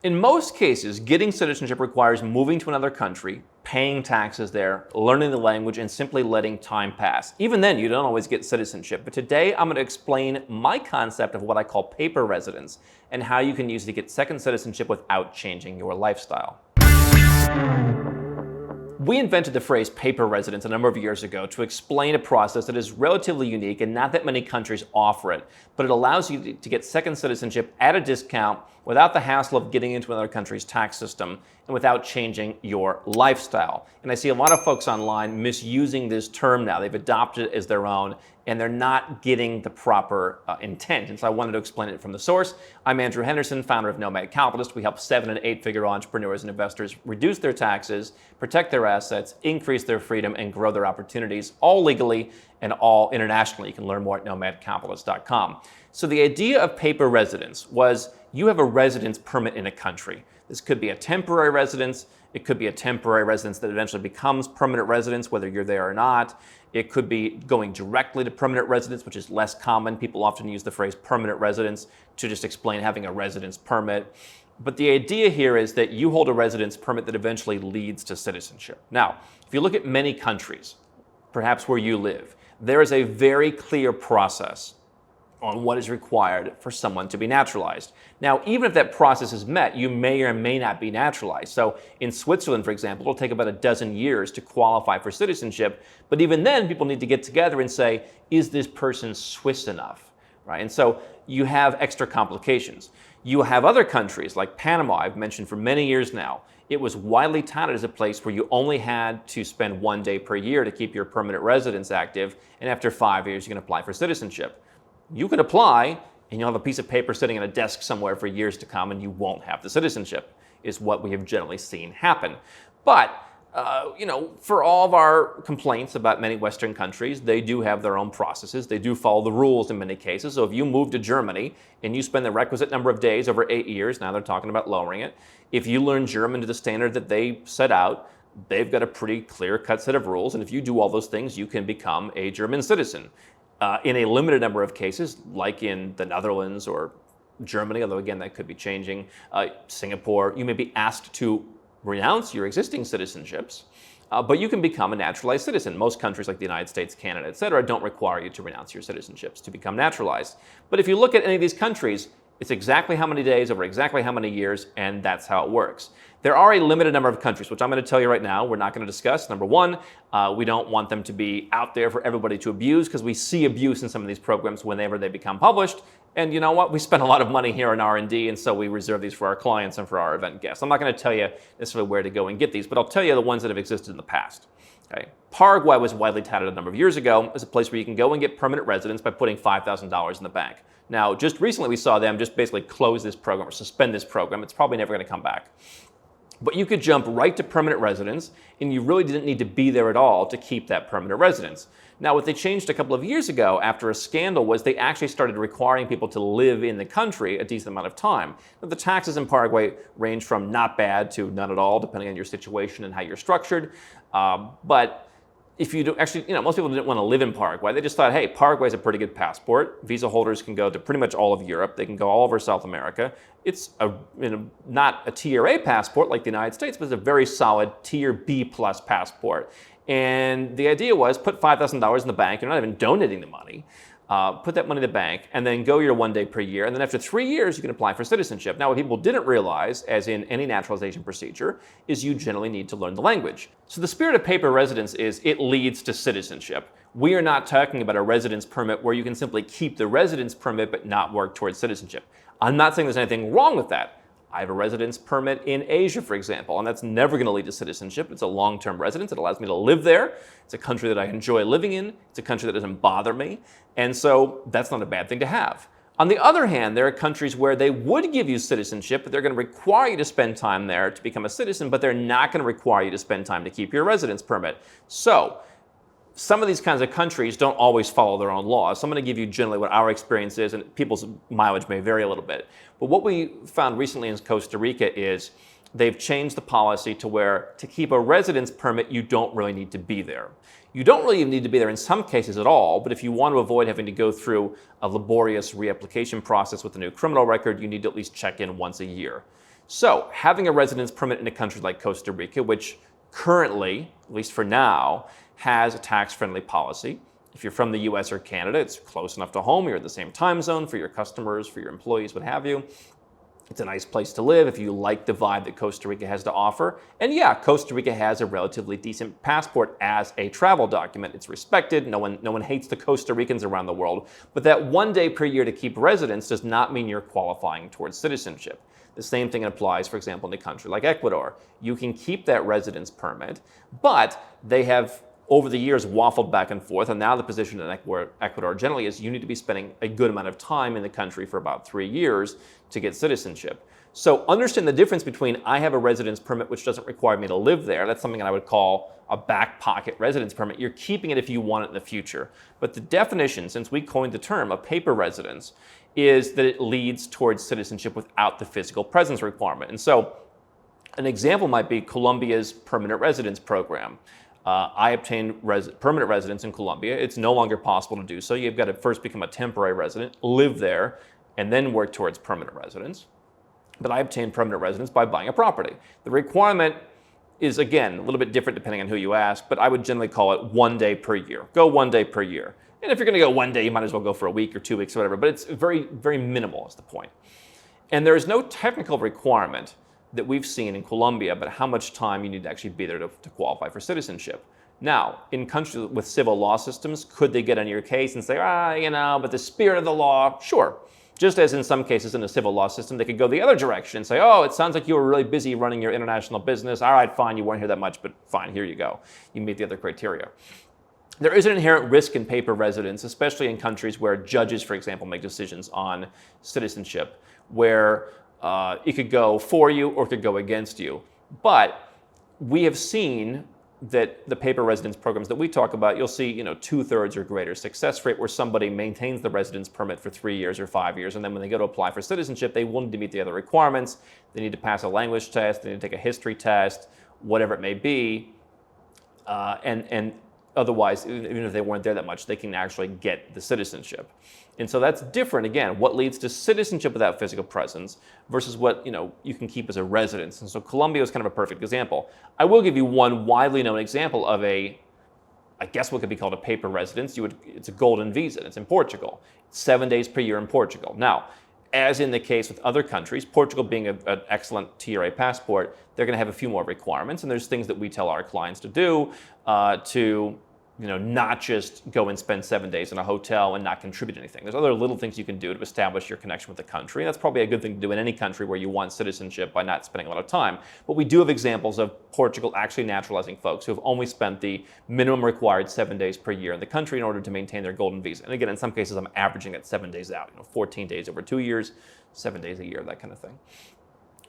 In most cases, getting citizenship requires moving to another country, paying taxes there, learning the language, and simply letting time pass. Even then, you don't always get citizenship. But today, I'm going to explain my concept of what I call paper residence and how you can use it to get second citizenship without changing your lifestyle. We invented the phrase paper residence a number of years ago to explain a process that is relatively unique and not that many countries offer it, but it allows you to get second citizenship at a discount without the hassle of getting into another country's tax system and without changing your lifestyle. And I see a lot of folks online misusing this term now. They've adopted it as their own and they're not getting the proper intent. And so I wanted to explain it from the source. I'm Andrew Henderson, founder of Nomad Capitalist. We help 7- and 8-figure entrepreneurs and investors reduce their taxes, protect their assets, increase their freedom, and grow their opportunities, all legally and all internationally. You can learn more at nomadcapitalist.com. So the idea of paper residence was you have a residence permit in a country. This could be a temporary residence. It could be a temporary residence that eventually becomes permanent residence, whether you're there or not. It could be going directly to permanent residence, which is less common. People often use the phrase permanent residence to just explain having a residence permit. But the idea here is that you hold a residence permit that eventually leads to citizenship. Now, if you look at many countries, perhaps where you live, there is a very clear process on what is required for someone to be naturalized. Now, even if that process is met, you may or may not be naturalized. So in Switzerland, for example, it'll take about a dozen years to qualify for citizenship. But even then, people need to get together and say, is this person Swiss enough? Right? And so you have extra complications. You have other countries like Panama, I've mentioned for many years now. It was widely touted as a place where you only had to spend 1 day per year to keep your permanent residence active. And after 5 years, you can apply for citizenship. You can apply and you'll have a piece of paper sitting at a desk somewhere for years to come and you won't have the citizenship, is what we have generally seen happen. But, for all of our complaints about many Western countries, they do have their own processes. They do follow the rules in many cases. So if you move to Germany and you spend the requisite number of days over 8 years, now they're talking about lowering it. If you learn German to the standard that they set out, they've got a pretty clear-cut set of rules. And if you do all those things, you can become a German citizen. In a limited number of cases, like in the Netherlands or Germany, although again, that could be changing, Singapore, you may be asked to renounce your existing citizenships, but you can become a naturalized citizen. Most countries like the United States, Canada, et cetera, don't require you to renounce your citizenships to become naturalized. But if you look at any of these countries, it's exactly how many days over exactly how many years, and that's how it works. There are a limited number of countries, which I'm going to tell you right now, we're not going to discuss. Number one, we don't want them to be out there for everybody to abuse because we see abuse in some of these programs whenever they become published. And you know what? We spend a lot of money here in R&D, and so we reserve these for our clients and for our event guests. I'm not going to tell you necessarily where to go and get these, but I'll tell you the ones that have existed in the past. Okay. Paraguay was widely touted a number of years ago as a place where you can go and get permanent residence by putting $5,000 in the bank. Now, just recently we saw them just basically close this program or suspend this program. It's probably never going to come back. But you could jump right to permanent residence, and you really didn't need to be there at all to keep that permanent residence. Now, what they changed a couple of years ago after a scandal was they actually started requiring people to live in the country a decent amount of time. Now, the taxes in Paraguay range from not bad to none at all, depending on your situation and how you're structured. But if you do actually, most people didn't want to live in Paraguay. They just thought, hey, Paraguay's a pretty good passport. Visa holders can go to pretty much all of Europe. They can go all over South America. It's not a tier A passport like the United States, but it's a very solid tier B plus passport. And the idea was put $5,000 in the bank. You're not even donating the money. Put that money in the bank and then go your 1 day per year. And then after 3 years, you can apply for citizenship. Now, what people didn't realize, as in any naturalization procedure, is you generally need to learn the language. So the spirit of paper residence is it leads to citizenship. We are not talking about a residence permit where you can simply keep the residence permit but not work towards citizenship. I'm not saying there's anything wrong with that. I have a residence permit in Asia, for example, and that's never going to lead to citizenship. It's a long-term residence. It allows me to live there. It's a country that I enjoy living in. It's a country that doesn't bother me. And so that's not a bad thing to have. On the other hand, there are countries where they would give you citizenship, but they're going to require you to spend time there to become a citizen, but they're not going to require you to spend time to keep your residence permit. So some of these kinds of countries don't always follow their own laws. So I'm going to give you generally what our experience is, and people's mileage may vary a little bit. But what we found recently in Costa Rica is they've changed the policy to where to keep a residence permit, you don't really need to be there. You don't really need to be there in some cases at all, but if you want to avoid having to go through a laborious reapplication process with a new criminal record, you need to at least check in once a year. So having a residence permit in a country like Costa Rica, which currently, at least for now, has a tax-friendly policy. If you're from the US or Canada, it's close enough to home. You're in the same time zone for your customers, for your employees, what have you. It's a nice place to live if you like the vibe that Costa Rica has to offer. And yeah, Costa Rica has a relatively decent passport as a travel document. It's respected. No one hates the Costa Ricans around the world. But that 1 day per year to keep residence does not mean you're qualifying towards citizenship. The same thing applies, for example, in a country like Ecuador. You can keep that residence permit, but they have over the years waffled back and forth, and now the position in Ecuador generally is you need to be spending a good amount of time in the country for about 3 years to get citizenship. So understand the difference between I have a residence permit which doesn't require me to live there. That's something that I would call a back pocket residence permit. You're keeping it if you want it in the future. But the definition, since we coined the term, a paper residence, is that it leads towards citizenship without the physical presence requirement. And so an example might be Colombia's permanent residence program. I obtained permanent residence in Colombia. It's no longer possible to do so. You've got to first become a temporary resident, live there, and then work towards permanent residence. But I obtained permanent residence by buying a property. The requirement is, again, a little bit different depending on who you ask, but I would generally call it 1 day per year. Go 1 day per year. And if you're going to go 1 day, you might as well go for a week or 2 weeks or whatever, but it's very, very minimal is the point. And there is no technical requirement that we've seen in Colombia about how much time you need to actually be there to qualify for citizenship. Now, in countries with civil law systems, could they get on your case and say, but the spirit of the law? Sure. Just as in some cases in a civil law system, they could go the other direction and say, it sounds like you were really busy running your international business. All right, fine, you weren't here that much, but fine, here you go. You meet the other criteria. There is an inherent risk in paper residence, especially in countries where judges, for example, make decisions on citizenship, where it could go for you or it could go against you. But we have seen that the paper residence programs that we talk about, you'll see 2/3 or greater success rate where somebody maintains the residence permit for 3 years or 5 years, and then when they go to apply for citizenship, they will need to meet the other requirements. They need to pass a language test, they need to take a history test, whatever it may be, and otherwise, even if they weren't there that much, they can actually get the citizenship. And so that's different, again, what leads to citizenship without physical presence versus what you can keep as a residence. And so Colombia is kind of a perfect example. I will give you one widely known example of I guess what could be called a paper residence. It's a golden visa. It's in Portugal. It's 7 days per year in Portugal. Now, as in the case with other countries, Portugal being an excellent TRA passport, they're going to have a few more requirements, and there's things that we tell our clients to do to not just go and spend 7 days in a hotel and not contribute anything. There's other little things you can do to establish your connection with the country. That's probably a good thing to do in any country where you want citizenship by not spending a lot of time. But we do have examples of Portugal actually naturalizing folks who have only spent the minimum required 7 days per year in the country in order to maintain their golden visa. And again, in some cases, I'm averaging at 7 days out, 14 days over 2 years, 7 days a year, that kind of thing.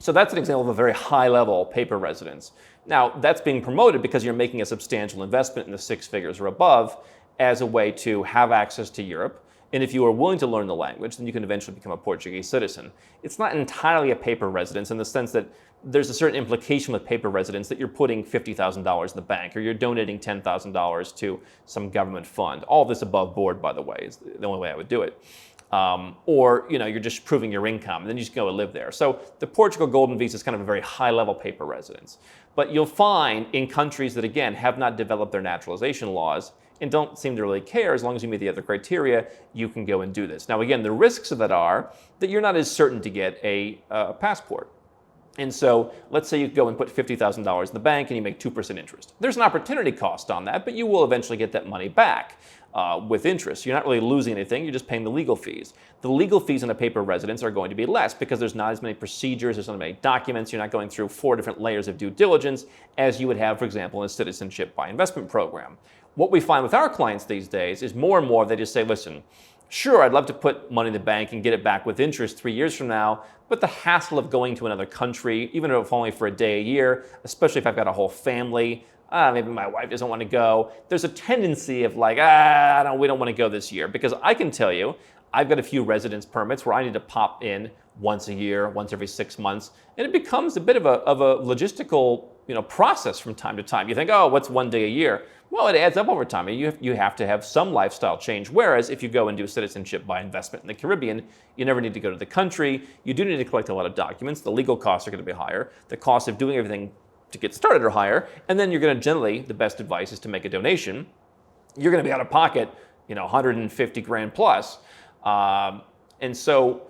So that's an example of a very high-level paper residence. Now, that's being promoted because you're making a substantial investment in the 6 figures or above as a way to have access to Europe. And if you are willing to learn the language, then you can eventually become a Portuguese citizen. It's not entirely a paper residence in the sense that there's a certain implication with paper residence that you're putting $50,000 in the bank or you're donating $10,000 to some government fund. All of this above board, by the way, is the only way I would do it. Or you're just proving your income, and then you just go and live there. So the Portugal Golden Visa is kind of a very high-level paper residence. But you'll find in countries that, again, have not developed their naturalization laws and don't seem to really care, as long as you meet the other criteria, you can go and do this. Now, again, the risks of that are that you're not as certain to get a passport. And so let's say you go and put $50,000 in the bank and you make 2% interest. There's an opportunity cost on that, but you will eventually get that money back with interest. You're not really losing anything, you're just paying the legal fees. The legal fees in a paper residence are going to be less because there's not as many procedures, there's not as many documents, you're not going through 4 different layers of due diligence as you would have, for example, in a citizenship by investment program. What we find with our clients these days is more and more they just say, listen, sure, I'd love to put money in the bank and get it back with interest 3 years from now, but the hassle of going to another country, even if only for a day a year, especially if I've got a whole family, maybe my wife doesn't want to go. There's a tendency of like, we don't want to go this year. Because I can tell you, I've got a few residence permits where I need to pop in once a year, once every 6 months, and it becomes a bit of a logistical process from time to time. You think, what's 1 day a year? Well, it adds up over time. You have to have some lifestyle change. Whereas if you go and do citizenship by investment in the Caribbean, you never need to go to the country. You do need to collect a lot of documents. The legal costs are going to be higher. The cost of doing everything to get started are higher. And then you're going to generally, the best advice is to make a donation. You're going to be out of pocket, 150 grand plus. And so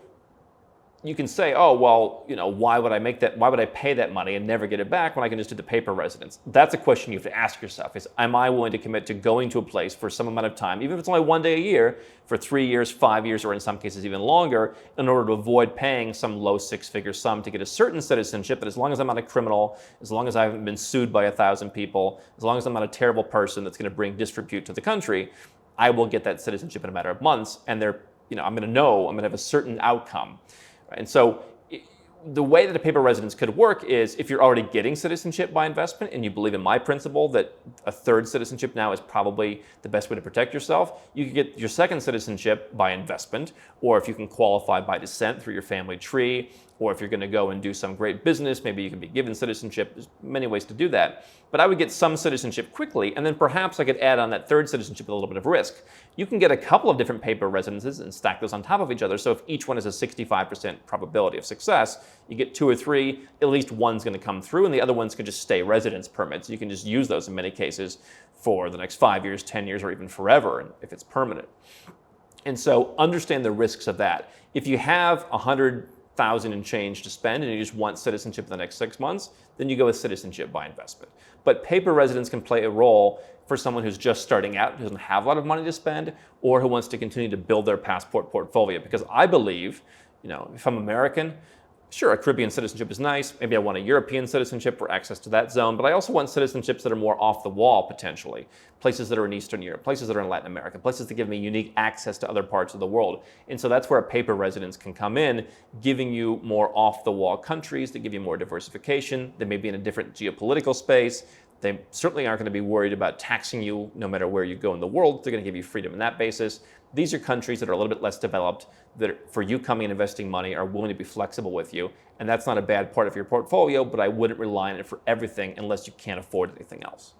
you can say, oh, well, why would I make that? Why would I pay that money and never get it back when I can just do the paper residence? That's a question you have to ask yourself is, am I willing to commit to going to a place for some amount of time, even if it's only one day a year, for 3 years, 5 years, or in some cases even longer, in order to avoid paying some low six-figure sum to get a certain citizenship that as long as I'm not a criminal, as long as I haven't been sued by 1,000 people, as long as I'm not a terrible person that's going to bring disrepute to the country, I will get that citizenship in a matter of months, and I'm going to have a certain outcome. And so the way that a paper residence could work is if you're already getting citizenship by investment and you believe in my principle that a third citizenship now is probably the best way to protect yourself, you could get your second citizenship by investment, or if you can qualify by descent through your family tree, or if you're going to go and do some great business, maybe you can be given citizenship. There's many ways to do that. But I would get some citizenship quickly, and then perhaps I could add on that third citizenship with a little bit of risk. You can get a couple of different paper residences and stack those on top of each other. So if each one has a 65% probability of success, you get 2 or 3, at least one's going to come through, and the other ones can just stay residence permits. You can just use those in many cases for the next 5 years, 10 years, or even forever if it's permanent. And so understand the risks of that. If you have 100,000 and change to spend and you just want citizenship in the next 6 months, then you go with citizenship by investment. But paper residence can play a role for someone who's just starting out, who doesn't have a lot of money to spend, or who wants to continue to build their passport portfolio. Because I believe, if I'm American, sure, a Caribbean citizenship is nice. Maybe I want a European citizenship for access to that zone, but I also want citizenships that are more off the wall, potentially. Places that are in Eastern Europe, places that are in Latin America, places that give me unique access to other parts of the world. And so that's where a paper residence can come in, giving you more off the wall countries that give you more diversification. They may be in a different geopolitical space. They certainly aren't going to be worried about taxing you no matter where you go in the world. They're going to give you freedom on that basis. These are countries that are a little bit less developed, that for you coming and investing money are willing to be flexible with you. And that's not a bad part of your portfolio, but I wouldn't rely on it for everything unless you can't afford anything else.